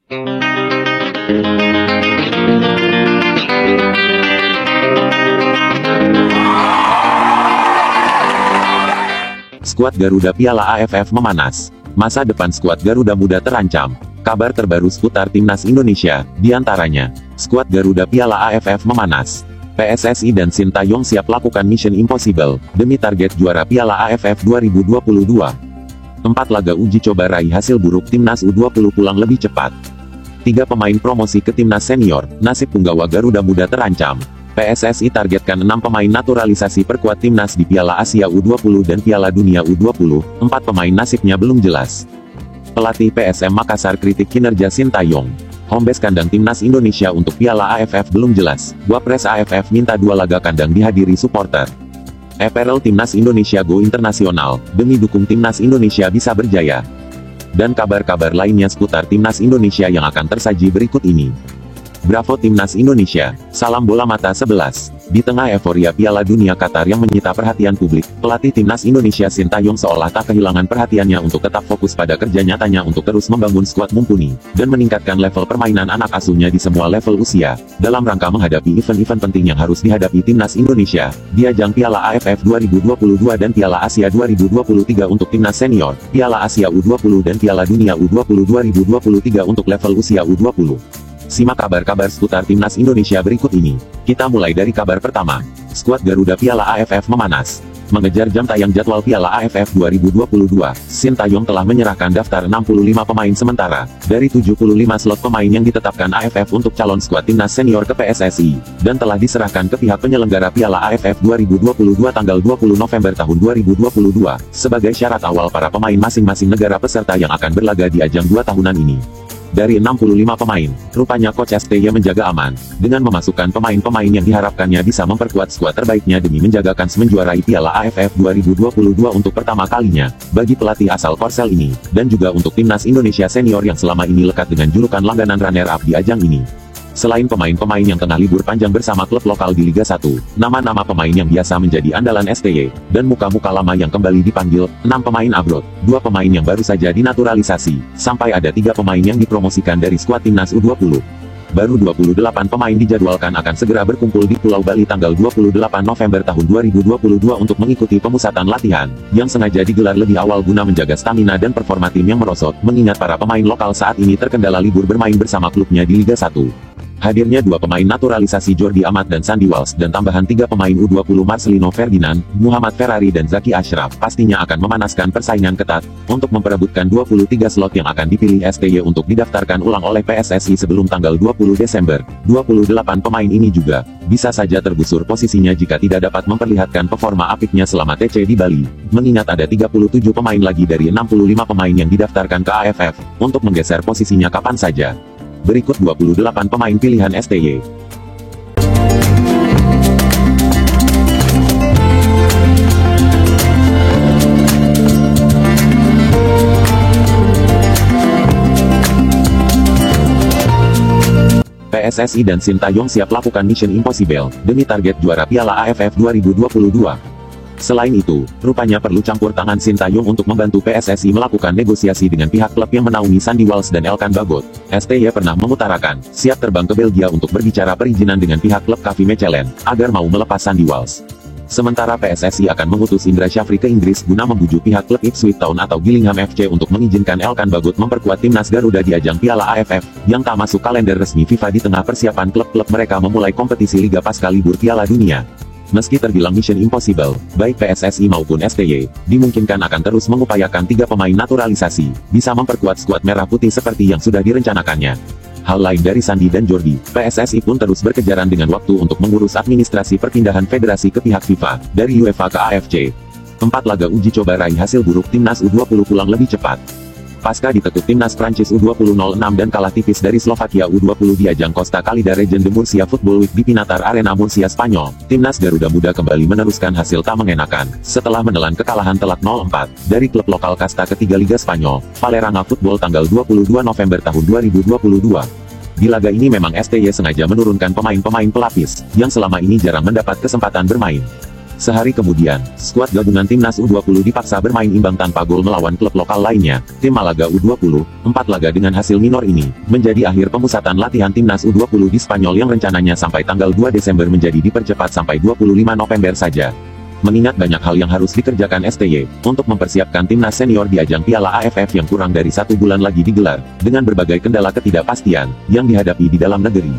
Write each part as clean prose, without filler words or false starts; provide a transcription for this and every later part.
Skuad Garuda Piala AFF memanas. Masa depan skuad Garuda Muda terancam. Kabar terbaru seputar timnas Indonesia, diantaranya, skuad Garuda Piala AFF memanas. PSSI dan Sintayong siap lakukan Mission Impossible, demi target juara Piala AFF 2022. 4 laga uji coba raih hasil buruk timnas U20 pulang lebih cepat. 3 pemain promosi ke timnas senior, nasib punggawa Garuda Muda terancam. PSSI targetkan 6 pemain naturalisasi perkuat timnas di Piala Asia U20 dan Piala Dunia U20, 4 pemain nasibnya belum jelas. Pelatih PSM Makassar kritik kinerja Sintayong. Homebase kandang timnas Indonesia untuk Piala AFF belum jelas. Wapres AFF minta 2 laga kandang dihadiri supporter. Apparel timnas Indonesia go internasional, demi dukung timnas Indonesia bisa berjaya. Dan kabar-kabar lainnya seputar timnas Indonesia yang akan tersaji berikut ini. Bravo timnas Indonesia, salam bola mata 11. Di tengah euforia Piala Dunia Qatar yang menyita perhatian publik, pelatih timnas Indonesia Sintayong seolah tak kehilangan perhatiannya untuk tetap fokus pada kerja nyatanya untuk terus membangun skuad mumpuni, dan meningkatkan level permainan anak asuhnya di semua level usia, dalam rangka menghadapi event-event penting yang harus dihadapi timnas Indonesia, di ajang Piala AFF 2022 dan Piala Asia 2023 untuk timnas senior, Piala Asia U20 dan Piala Dunia U20 2023 untuk level usia U20. Simak kabar-kabar seputar timnas Indonesia berikut ini. Kita mulai dari kabar pertama. Skuad Garuda Piala AFF memanas. Mengejar jam tayang jadwal Piala AFF 2022, Sintayong telah menyerahkan daftar 65 pemain sementara, dari 75 slot pemain yang ditetapkan AFF untuk calon skuad timnas senior ke PSSI, dan telah diserahkan ke pihak penyelenggara Piala AFF 2022 tanggal 20 November tahun 2022, sebagai syarat awal para pemain masing-masing negara peserta yang akan berlaga di ajang 2 tahunan ini. Dari 65 pemain, rupanya Coach STY menjaga aman, dengan memasukkan pemain-pemain yang diharapkannya bisa memperkuat skuad terbaiknya demi menjaga kans menjuarai Piala AFF 2022 untuk pertama kalinya, bagi pelatih asal Korsel ini, dan juga untuk timnas Indonesia senior yang selama ini lekat dengan julukan langganan runner-up di ajang ini. Selain pemain-pemain yang tengah libur panjang bersama klub lokal di Liga 1, nama-nama pemain yang biasa menjadi andalan STY, dan muka-muka lama yang kembali dipanggil, 6 pemain abroad, 2 pemain yang baru saja dinaturalisasi, sampai ada 3 pemain yang dipromosikan dari skuad timnas U20. Baru 28 pemain dijadwalkan akan segera berkumpul di Pulau Bali tanggal 28 November tahun 2022 untuk mengikuti pemusatan latihan, yang sengaja digelar lebih awal guna menjaga stamina dan performa tim yang merosot, mengingat para pemain lokal saat ini terkendala libur bermain bersama klubnya di Liga 1. Hadirnya 2 pemain naturalisasi Jordi Amat dan Sandy Walsh dan tambahan 3 pemain U20 Marcelino Ferdinand, Muhammad Ferrari dan Zaki Ashraf pastinya akan memanaskan persaingan ketat, untuk memperebutkan 23 slot yang akan dipilih STY untuk didaftarkan ulang oleh PSSI sebelum tanggal 20 Desember. 28 pemain ini juga, bisa saja tergusur posisinya jika tidak dapat memperlihatkan performa apiknya selama TC di Bali, mengingat ada 37 pemain lagi dari 65 pemain yang didaftarkan ke AFF, untuk menggeser posisinya kapan saja. Berikut 28 pemain pilihan STY. PSSI dan Sintayong siap lakukan Mission Impossible, demi target juara Piala AFF 2022. Selain itu, rupanya perlu campur tangan Sintayong untuk membantu PSSI melakukan negosiasi dengan pihak klub yang menaungi Sandy Walsh dan Elkan Bagot. STY pernah mengutarakan, siap terbang ke Belgia untuk berbicara perizinan dengan pihak klub KV Mechelen, agar mau melepas Sandy Walsh. Sementara PSSI akan mengutus Indra Syafri ke Inggris guna membujuk pihak klub Ipswich Town atau Gillingham FC untuk mengizinkan Elkan Bagot memperkuat timnas Garuda di ajang Piala AFF, yang tak masuk kalender resmi FIFA di tengah persiapan klub-klub mereka memulai kompetisi Liga pasca libur Piala Dunia. Meski terbilang Mission Impossible, baik PSSI maupun STY, dimungkinkan akan terus mengupayakan 3 pemain naturalisasi, bisa memperkuat skuad merah putih seperti yang sudah direncanakannya. Hal lain dari Sandy dan Jordi, PSSI pun terus berkejaran dengan waktu untuk mengurus administrasi perpindahan federasi ke pihak FIFA, dari UEFA ke AFC. 4 laga uji coba raih hasil buruk timnas U20 pulang lebih cepat. Pasca ditekuk timnas Prancis U20 0-6 dan kalah tipis dari Slovakia U20 di ajang Costa Calida Region de Murcia Football Week di Pinatar Arena Murcia, Spanyol, timnas Garuda Muda kembali meneruskan hasil tak mengenakan, setelah menelan kekalahan telak 0-4, dari klub lokal kasta ketiga Liga Spanyol, Valeranga Football tanggal 22 November tahun 2022. Di laga ini memang STY sengaja menurunkan pemain-pemain pelapis, yang selama ini jarang mendapat kesempatan bermain. Sehari kemudian, skuad gabungan Timnas U20 dipaksa bermain imbang tanpa gol melawan klub lokal lainnya, tim Malaga U20. 4 laga dengan hasil minor ini, menjadi akhir pemusatan latihan Timnas U20 di Spanyol yang rencananya sampai tanggal 2 Desember menjadi dipercepat sampai 25 November saja. Mengingat banyak hal yang harus dikerjakan STY, untuk mempersiapkan Timnas senior di ajang Piala AFF yang kurang dari 1 bulan lagi digelar, dengan berbagai kendala ketidakpastian, yang dihadapi di dalam negeri.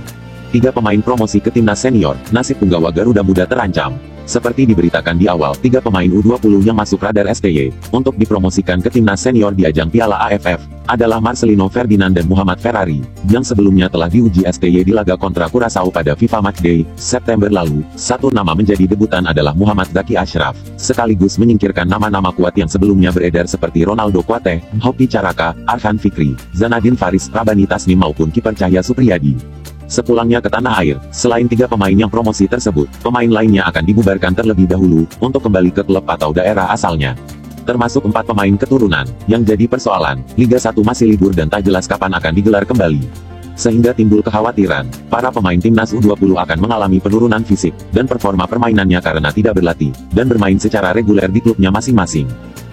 3 pemain promosi ke Timnas senior, nasib punggawa Garuda Muda terancam. Seperti diberitakan di awal, 3 pemain U20 yang masuk radar STY, untuk dipromosikan ke Timnas senior di ajang Piala AFF, adalah Marcelino Ferdinand dan Muhammad Ferrari, yang sebelumnya telah diuji STY di laga kontra Curaçao pada FIFA Matchday, September lalu. Satu nama menjadi debutan adalah Muhammad Zaki Ashraf, sekaligus menyingkirkan nama-nama kuat yang sebelumnya beredar seperti Ronaldo Kuate, Hoki Caraka, Arhan Fikri, Zanadin Faris, Rabani Tasnim maupun kiper Cahya Supriyadi. Sepulangnya ke tanah air, selain 3 pemain yang promosi tersebut, pemain lainnya akan dibubarkan terlebih dahulu, untuk kembali ke klub atau daerah asalnya. Termasuk 4 pemain keturunan, yang jadi persoalan, Liga 1 masih libur dan tak jelas kapan akan digelar kembali. Sehingga timbul kekhawatiran, para pemain Timnas U20 akan mengalami penurunan fisik, dan performa permainannya karena tidak berlatih, dan bermain secara reguler di klubnya masing-masing.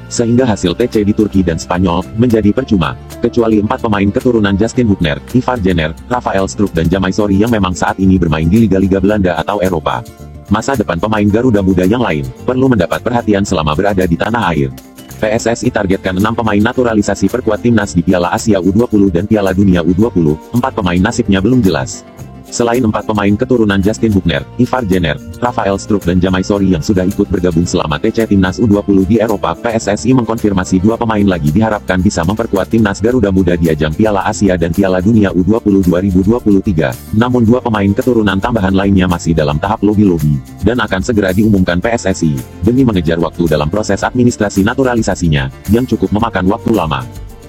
Sehingga hasil TC di Turki dan Spanyol, menjadi percuma. Kecuali 4 pemain keturunan Justin Hubner, Ivar Jenner, Rafael Struijk dan Jamai Sori yang memang saat ini bermain di Liga-Liga Belanda atau Eropa. Masa depan pemain Garuda Muda yang lain, perlu mendapat perhatian selama berada di tanah air. PSSI targetkan 6 pemain naturalisasi perkuat Timnas di Piala Asia U20 dan Piala Dunia U20, 4 pemain nasibnya belum jelas. Selain 4 pemain keturunan Justin Hubner, Ivar Jenner, Rafael Struijk dan Jamai Sori yang sudah ikut bergabung selama TC Timnas U20 di Eropa, PSSI mengkonfirmasi 2 pemain lagi diharapkan bisa memperkuat Timnas Garuda Muda di ajang Piala Asia dan Piala Dunia U20 2023. Namun 2 pemain keturunan tambahan lainnya masih dalam tahap lobi-lobi, dan akan segera diumumkan PSSI, demi mengejar waktu dalam proses administrasi naturalisasinya, yang cukup memakan waktu lama.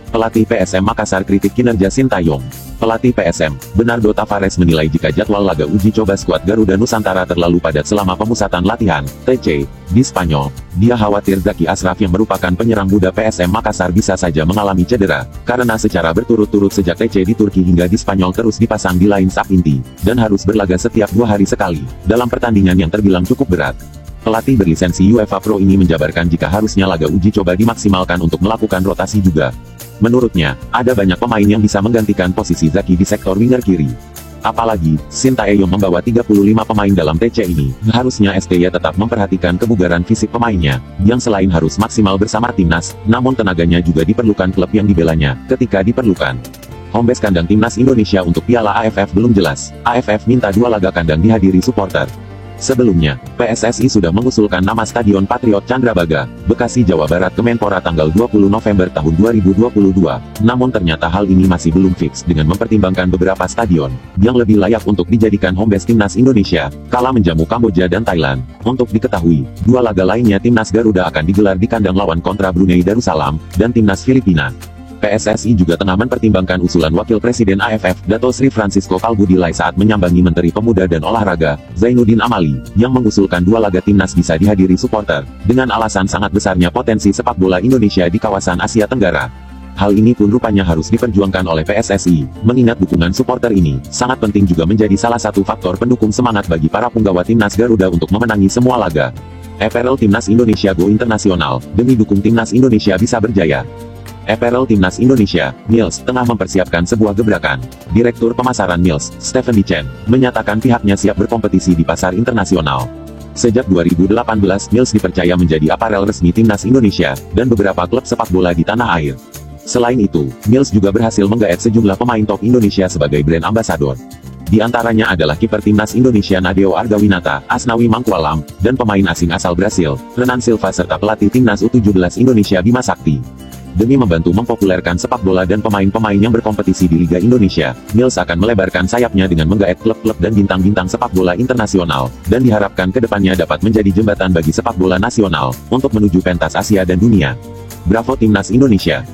Pelatih PSM Makassar kritik kinerja Sintayong. Pelatih PSM, Bernardo Tavares menilai jika jadwal laga uji coba skuad Garuda Nusantara terlalu padat selama pemusatan latihan, TC, di Spanyol. Dia khawatir Zaki Ashraf yang merupakan penyerang muda PSM Makassar bisa saja mengalami cedera, karena secara berturut-turut sejak TC di Turki hingga di Spanyol terus dipasang di line up inti, dan harus berlaga setiap 2 hari sekali, dalam pertandingan yang terbilang cukup berat. Pelatih berlisensi UEFA Pro ini menjabarkan jika harusnya laga uji coba dimaksimalkan untuk melakukan rotasi juga. Menurutnya, ada banyak pemain yang bisa menggantikan posisi Zaki di sektor winger kiri. Apalagi, Sintayong membawa 35 pemain dalam TC ini, harusnya STY tetap memperhatikan kebugaran fisik pemainnya, yang selain harus maksimal bersama timnas, namun tenaganya juga diperlukan klub yang dibelanya, ketika diperlukan. Home base kandang Timnas Indonesia untuk Piala AFF belum jelas, AFF minta 2 laga kandang dihadiri supporter. Sebelumnya, PSSI sudah mengusulkan nama Stadion Patriot Candrabaga, Bekasi, Jawa Barat ke Menpora tanggal 20 November tahun 2022. Namun ternyata hal ini masih belum fix dengan mempertimbangkan beberapa stadion yang lebih layak untuk dijadikan home base Timnas Indonesia, kala menjamu Kamboja dan Thailand. Untuk diketahui, 2 laga lainnya Timnas Garuda akan digelar di kandang lawan kontra Brunei Darussalam, dan Timnas Filipina. PSSI juga tengah mempertimbangkan usulan Wakil Presiden AFF, Dato Sri Francisco Kalbudilai saat menyambangi Menteri Pemuda dan Olahraga, Zainuddin Amali, yang mengusulkan 2 laga timnas bisa dihadiri supporter, dengan alasan sangat besarnya potensi sepak bola Indonesia di kawasan Asia Tenggara. Hal ini pun rupanya harus diperjuangkan oleh PSSI, mengingat dukungan supporter ini, sangat penting juga menjadi salah satu faktor pendukung semangat bagi para punggawa Timnas Garuda untuk memenangi semua laga. Apparel Timnas Indonesia Go Internasional, demi dukung Timnas Indonesia bisa berjaya. Apparel Timnas Indonesia, Mills, tengah mempersiapkan sebuah gebrakan. Direktur Pemasaran Mills, Stephen Dichen, menyatakan pihaknya siap berkompetisi di pasar internasional. Sejak 2018, Mills dipercaya menjadi aparel resmi Timnas Indonesia, dan beberapa klub sepak bola di tanah air. Selain itu, Mills juga berhasil menggaet sejumlah pemain top Indonesia sebagai brand ambassador. Di antaranya adalah kiper Timnas Indonesia Nadeo Argawinata, Asnawi Mangkualam, dan pemain asing asal Brasil, Renan Silva serta pelatih Timnas U17 Indonesia Bima Sakti. Demi membantu mempopulerkan sepak bola dan pemain-pemain yang berkompetisi di Liga Indonesia, Mills akan melebarkan sayapnya dengan menggaet klub-klub dan bintang-bintang sepak bola internasional, dan diharapkan kedepannya dapat menjadi jembatan bagi sepak bola nasional, untuk menuju pentas Asia dan dunia. Bravo Timnas Indonesia!